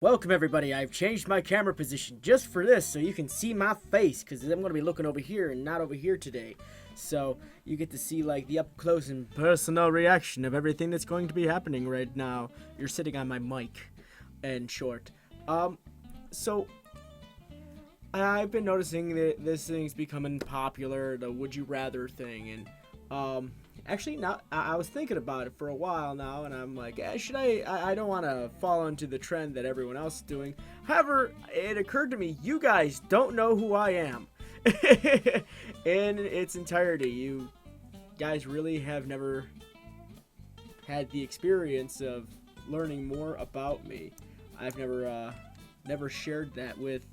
Welcome everybody, I've changed my camera position just for this so you can see my face because I'm going to be looking over here and not over here today. So you get to see like the up close and personal reaction of everything that's going to be happening right now. You're sitting on my mic, in short. So I've been noticing that this thing's becoming popular, the would you rather thing, and actually, not. I was thinking about it for a while now, and I'm like, should I don't want to fall into the trend that everyone else is doing. However, it occurred to me, you guys don't know who I am in its entirety. You guys really have never had the experience of learning more about me. I've never shared that with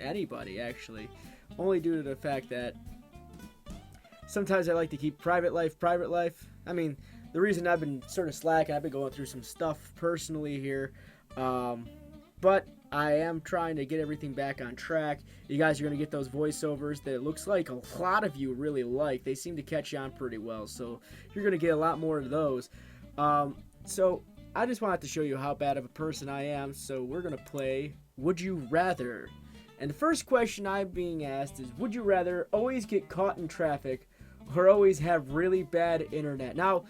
anybody, actually, only due to the fact that sometimes I like to keep private life. I mean, the reason I've been sort of slacking, I've been going through some stuff personally here. But I am trying to get everything back on track. You guys are going to get those voiceovers that it looks like a lot of you really like. They seem to catch on pretty well. So you're going to get a lot more of those. So I just wanted to show you how bad of a person I am. So we're going to play Would You Rather. And the first question I'm being asked is, would you rather always get caught in traffic or always have really bad internet? Now,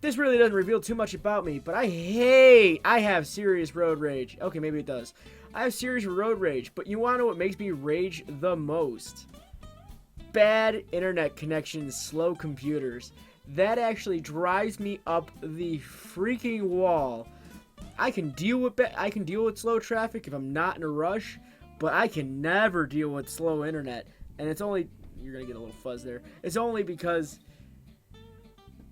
this really doesn't reveal too much about me, but I have serious road rage. Okay, maybe it does. I have serious road rage, but you want to know what makes me rage the most? Bad internet connections, slow computers. That actually drives me up the freaking wall. I can deal with slow traffic if I'm not in a rush, but I can never deal with slow internet. And it's only, you're gonna get a little fuzz there. It's only because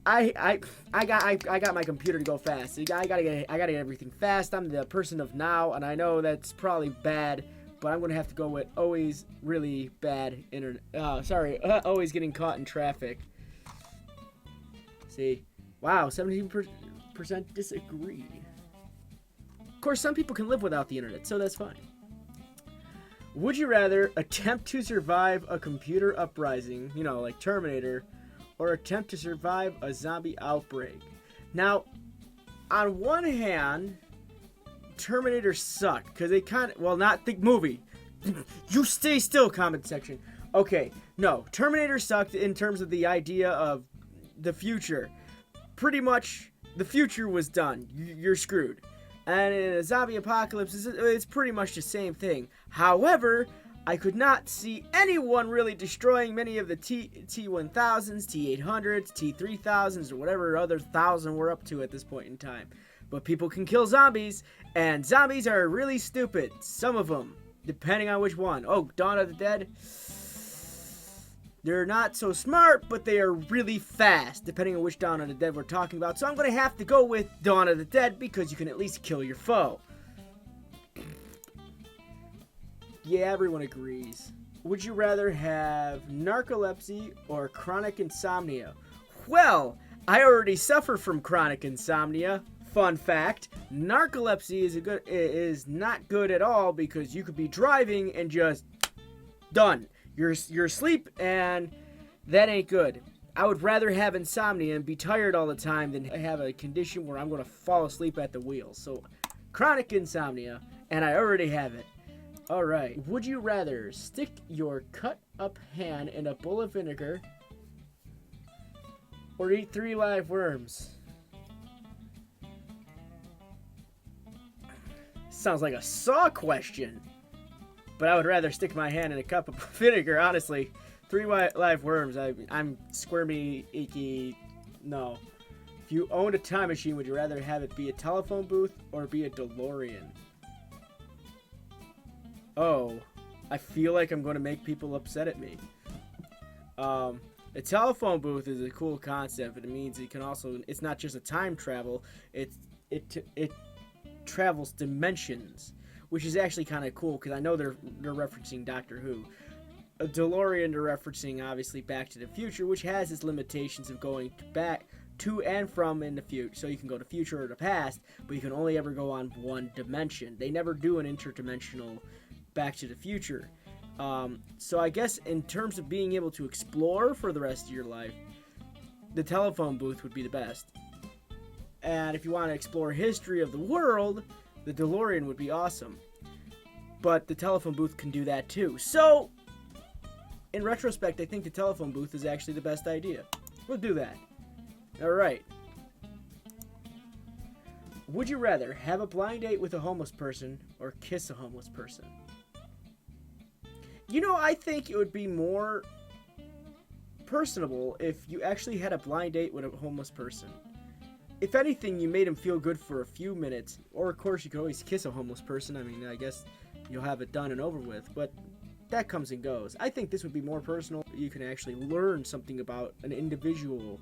I got my computer to go fast. I gotta get everything fast. I'm the person of now, and I know that's probably bad, but I'm gonna have to go with always really bad internet. Always getting caught in traffic. See, wow, 17% disagree. Of course, some people can live without the internet, so that's fine. Would you rather attempt to survive a computer uprising, like Terminator, or attempt to survive a zombie outbreak? Now, on one hand, Terminator sucked, because they not the movie. You stay still, comment section. Okay, no, Terminator sucked in terms of the idea of the future. Pretty much, the future was done. You're screwed. And in a zombie apocalypse, it's pretty much the same thing. However, I could not see anyone really destroying many of the T-1000s, T-800s, T-3000s, or whatever other thousand we're up to at this point in time. But people can kill zombies, and zombies are really stupid. Some of them, depending on which one. Oh, Dawn of the Dead. They're not so smart, but they are really fast, depending on which Dawn of the Dead we're talking about. So I'm going to have to go with Dawn of the Dead, because you can at least kill your foe. Yeah, everyone agrees. Would you rather have narcolepsy or chronic insomnia? Well, I already suffer from chronic insomnia. Fun fact, narcolepsy is not good at all, because you could be driving and just done. You're asleep, and that ain't good. I would rather have insomnia and be tired all the time than have a condition where I'm going to fall asleep at the wheel. So, chronic insomnia, and I already have it. Alright, would you rather stick your cut up hand in a bowl of vinegar or eat 3 live worms? Sounds like a Saw question. But I would rather stick my hand in a cup of vinegar, honestly. 3 live worms, I'm squirmy, icky, no. If you owned a time machine, would you rather have it be a telephone booth or be a DeLorean? Oh, I feel like I'm going to make people upset at me. A telephone booth is a cool concept, but it means it can also, it's not just a time travel, it travels dimensions, which is actually kind of cool, because I know they're referencing Doctor Who. A DeLorean, they're referencing, obviously, Back to the Future, which has its limitations of going back to and from in the future. So you can go to future or the past, but you can only ever go on one dimension. They never do an interdimensional Back to the Future. So I guess in terms of being able to explore for the rest of your life, the telephone booth would be the best. And if you want to explore history of the world, The DeLorean would be awesome. But the telephone booth can do that too. So, in retrospect, I think the telephone booth is actually the best idea. We'll do that. Alright. Would you rather have a blind date with a homeless person or kiss a homeless person? You know, I think it would be more personable if you actually had a blind date with a homeless person. If anything, you made him feel good for a few minutes. Or, of course, you could always kiss a homeless person. I mean, I guess you'll have it done and over with. But that comes and goes. I think this would be more personal. You can actually learn something about an individual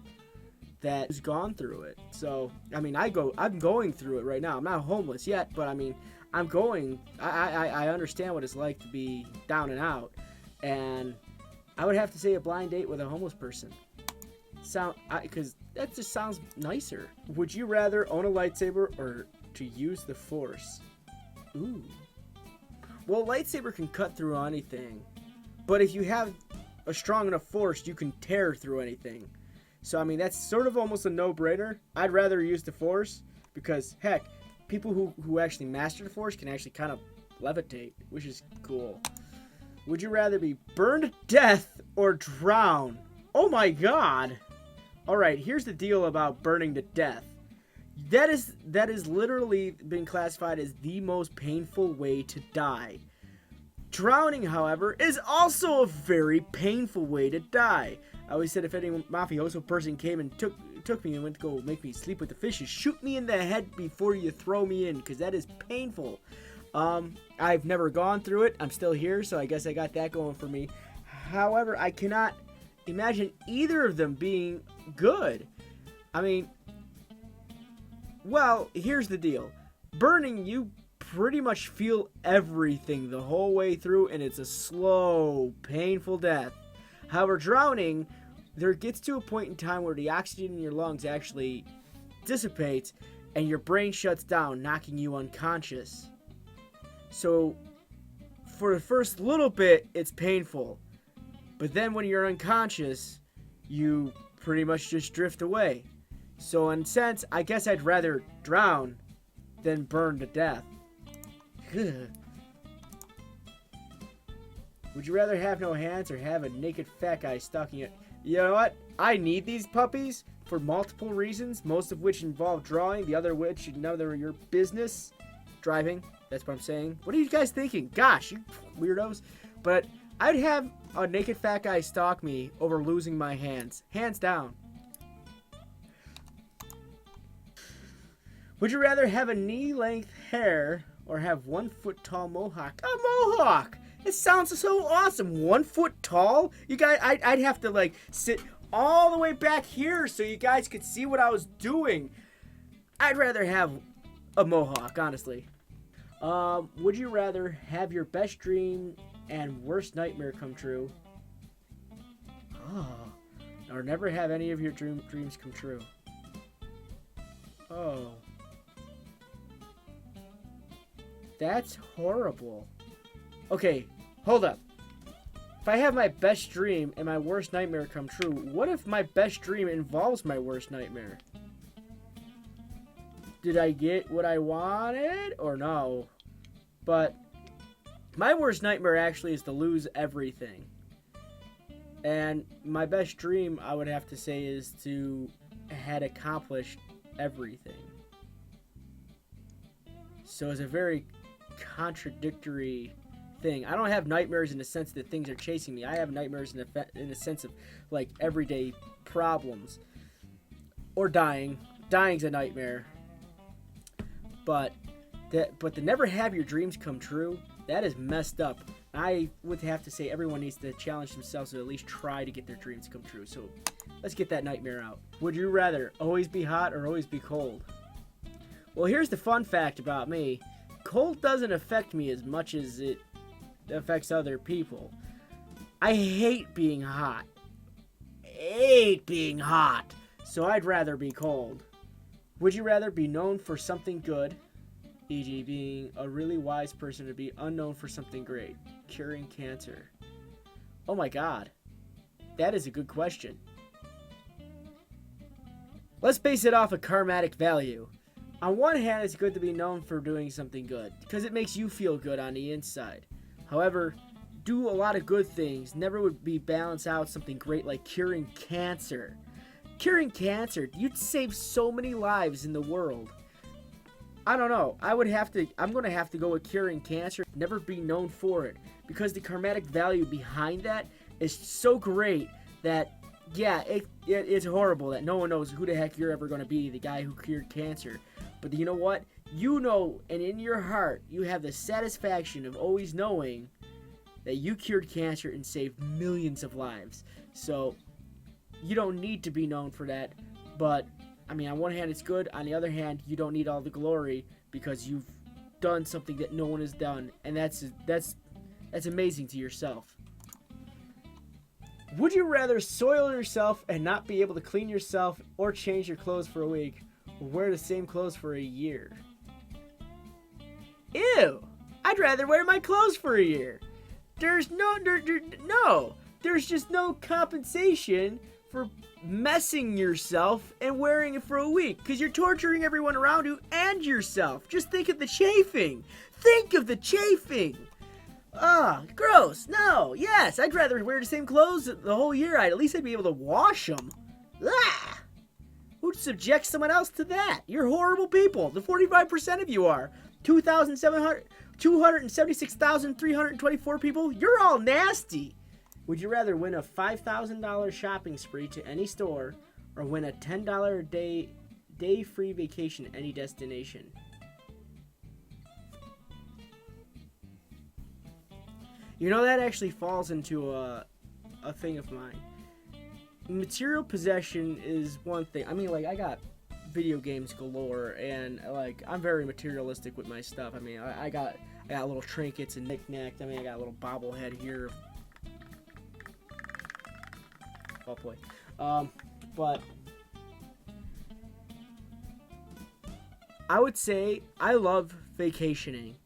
that has gone through it. So, I mean, I'm going through it right now. I'm not homeless yet, but I mean, I understand what it's like to be down and out. And I would have to say a blind date with a homeless person. Because that just sounds nicer. Would you rather own a lightsaber or to use the Force? Ooh. Well, a lightsaber can cut through anything. But if you have a strong enough Force, you can tear through anything. So, I mean, that's sort of almost a no-brainer. I'd rather use the Force because, heck, people who actually master the Force can actually kind of levitate, which is cool. Would you rather be burned to death or drown? Oh my god! Alright, here's the deal about burning to death. That is literally been classified as the most painful way to die. Drowning, however, is also a very painful way to die. I always said if any mafioso person came and took me and went to go make me sleep with the fishes, shoot me in the head before you throw me in, because that is painful. I've never gone through it. I'm still here, so I guess I got that going for me. However, I cannot imagine either of them being good. I mean, well, here's the deal. Burning, you pretty much feel everything the whole way through, and it's a slow, painful death. However, drowning, there gets to a point in time where the oxygen in your lungs actually dissipates, and your brain shuts down, knocking you unconscious. So, for the first little bit, it's painful. But then when you're unconscious, you pretty much just drift away. So in a sense, I guess I'd rather drown than burn to death. Would you rather have no hands or have a naked fat guy stalking it? You know what? I need these puppies for multiple reasons, most of which involve drawing, the other which none of your business. Driving, that's what I'm saying. What are you guys thinking? Gosh, you weirdos. But I'd have a naked fat guy stalk me over losing my hands. Hands down. Would you rather have a knee-length hair or have 1 foot tall mohawk? A mohawk! It sounds so awesome. 1 foot tall? You guys, I'd have to like sit all the way back here so you guys could see what I was doing. I'd rather have a mohawk, honestly. Would you rather have your best dream and worst nightmare come true? Or never have any of your dreams come true? Oh. That's horrible. Okay, hold up. If I have my best dream and my worst nightmare come true, what if my best dream involves my worst nightmare? Did I get what I wanted or no? But my worst nightmare actually is to lose everything. And my best dream, I would have to say, is to had accomplished everything. So it's a very contradictory thing. I don't have nightmares in the sense that things are chasing me. I have nightmares in the sense of like everyday problems. Or dying. Dying's a nightmare. But to never have your dreams come true, that is messed up. I would have to say everyone needs to challenge themselves to at least try to get their dreams come true. So let's get that nightmare out. Would you rather always be hot or always be cold? Well, here's the fun fact about me. Cold doesn't affect me as much as it affects other people. I hate being hot. So I'd rather be cold. Would you rather be known for something good, e.g. being a really wise person, or be unknown for something great, curing cancer? Oh my god. That is a good question. Let's base it off a karmatic value. On one hand, it's good to be known for doing something good because it makes you feel good on the inside. However, do a lot of good things never would be balance out something great like curing cancer. Curing cancer, you'd save so many lives in the world. I don't know. I'm going to have to go with curing cancer, never be known for it, because the karmatic value behind that is so great that, yeah, it's horrible that no one knows who the heck you're ever going to be, the guy who cured cancer. But you know what? You know, and in your heart, you have the satisfaction of always knowing that you cured cancer and saved millions of lives. So, you don't need to be known for that, but I mean, on one hand, it's good. On the other hand, you don't need all the glory because you've done something that no one has done, and that's amazing to yourself. Would you rather soil yourself and not be able to clean yourself, or change your clothes for a week, or wear the same clothes for a year? Ew! I'd rather wear my clothes for a year. There's just no compensation for messing yourself and wearing it for a week, because you're torturing everyone around you and yourself. Just think of the chafing. Gross. No. Yes, I'd rather wear the same clothes the whole year. At least I'd be able to wash them. Who'd subject someone else to that? You're horrible people. The 45% of you are. 276,324 people. You're all nasty. Would you rather win a $5,000 shopping spree to any store, or win a $10 a day free vacation to any destination? You know, that actually falls into a thing of mine. Material possession is one thing. I mean, like, I got video games galore, and like, I'm very materialistic with my stuff. I mean, I got little trinkets and knickknacks. I mean, I got a little bobblehead here. Oh boy. But I would say I love vacationing,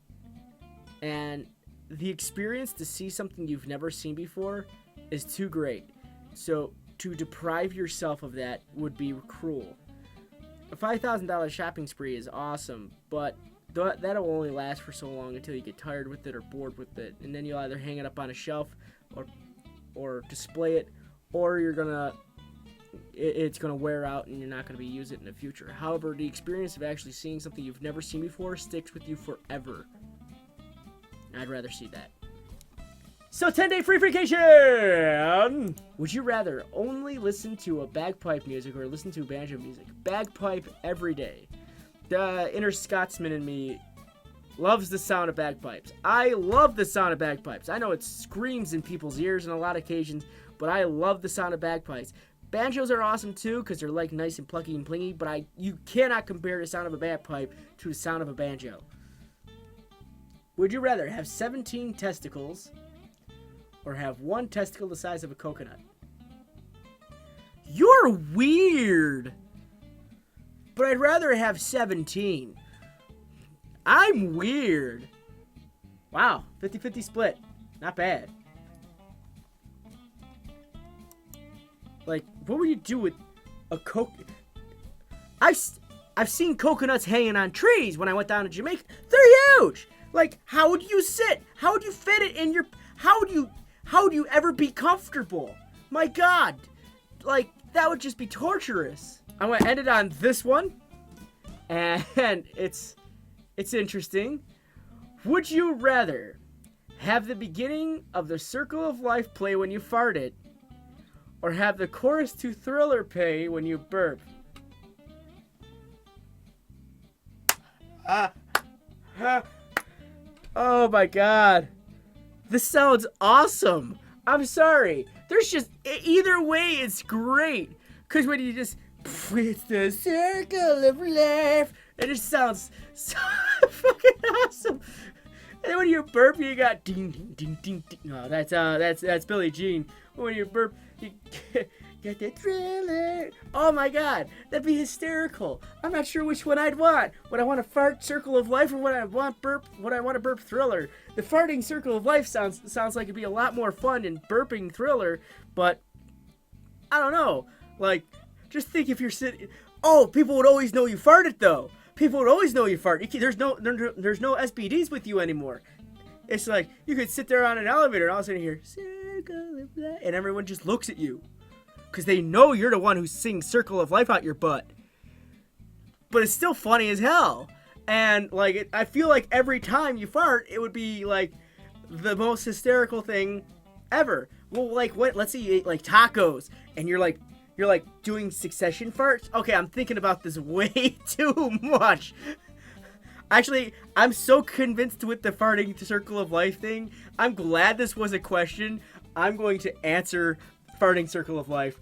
and the experience to see something you've never seen before is too great. So to deprive yourself of that would be cruel. A $5,000 shopping spree is awesome, but that'll only last for so long until you get tired with it or bored with it, and then you'll either hang it up on a shelf or display it, or it's gonna wear out and you're not gonna be using it in the future. However, the experience of actually seeing something you've never seen before sticks with you forever. I'd rather see that. So 10-day free vacation! Would you rather only listen to a bagpipe music or listen to banjo music? Bagpipe every day. The inner Scotsman in me loves the sound of bagpipes. I love the sound of bagpipes. I know it screams in people's ears on a lot of occasions, but I love the sound of bagpipes. Banjos are awesome too because they're like nice and plucky and plingy, but you cannot compare the sound of a bagpipe to the sound of a banjo. Would you rather have 17 testicles or have one testicle the size of a coconut? You're weird. But I'd rather have 17. I'm weird. Wow, 50-50 split. Not bad. Like, what would you do with a coconut? I've seen coconuts hanging on trees when I went down to Jamaica. They're huge. Like, how would you sit? How would you fit it in your... How would you ever be comfortable? My God. Like, that would just be torturous. I'm going to end it on this one. And it's interesting. Would you rather have the beginning of the Circle of Life play when you farted, or have the chorus to Thriller play when you burp? Oh my God. This sounds awesome. I'm sorry. There's just, either way, it's great. Because when you just, it's the circle of life, it just sounds so fucking awesome. And then when you burp, you got ding, ding, ding, ding, ding. No, that's Billie Jean. When you burp, you get the Thriller. Oh my God, that'd be hysterical. I'm not sure which one I'd want. Would I want a fart Circle of Life, or would I want a burp Thriller? The farting Circle of Life sounds like it'd be a lot more fun than burping Thriller, but I don't know. Like, just think if you're sitting. Oh, people would always know you farted though. People would always know you fart. There's no SBDs with you anymore. It's like you could sit there on an elevator and all of a sudden you hear "Circle of Life," and everyone just looks at you because they know you're the one who sings "Circle of Life" out your butt. But it's still funny as hell. And like I feel like every time you fart, it would be like the most hysterical thing ever. Well, like what? Let's say you ate like tacos, and you're like doing succession farts. Okay, I'm thinking about this way too much. Actually, I'm so convinced with the farting circle of life thing. I'm glad this was a question. I'm going to answer farting circle of life,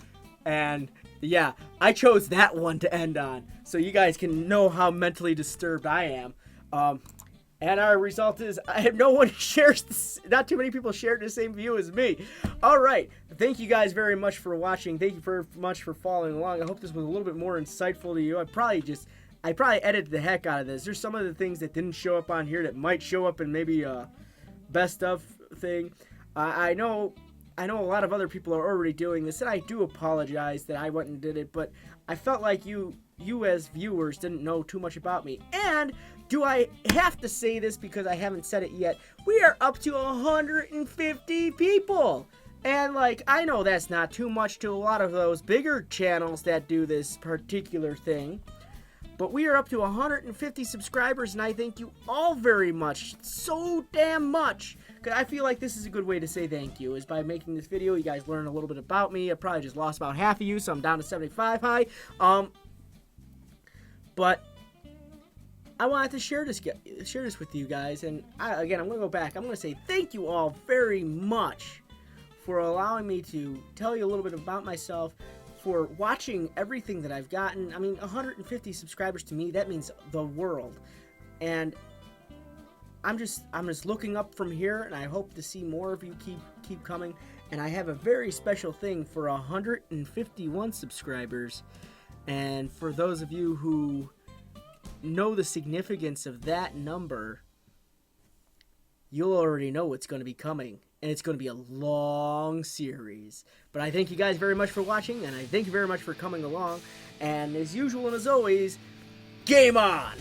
and yeah, I chose that one to end on, so you guys can know how mentally disturbed I am. And our result is no one shares this, not too many people shared the same view as me. All right, thank you guys very much for watching. Thank you very much for following along. I hope this was a little bit more insightful to you. I probably edited the heck out of this. There's some of the things that didn't show up on here that might show up in maybe a best of thing. I know a lot of other people are already doing this, and I do apologize that I went and did it, but I felt like you as viewers didn't know too much about me. And do I have to say this because I haven't said it yet? We are up to 150 people. And like, I know that's not too much to a lot of those bigger channels that do this particular thing. But we are up to 150 subscribers, and I thank you all very much. So damn much. Because I feel like this is a good way to say thank you, is by making this video. You guys learn a little bit about me. I probably just lost about half of you, so I'm down to 75 high. But I wanted to share this with you guys. And again, I'm going to go back. I'm going to say thank you all very much for allowing me to tell you a little bit about myself, for watching everything that I've gotten. I mean, 150 subscribers to me, that means the world. And I'm just looking up from here, and I hope to see more of you keep coming. And I have a very special thing for 151 subscribers. And for those of you who know the significance of that number, you'll already know what's going to be coming. And it's going to be a long series. But I thank you guys very much for watching, and I thank you very much for coming along. And as usual and as always, game on!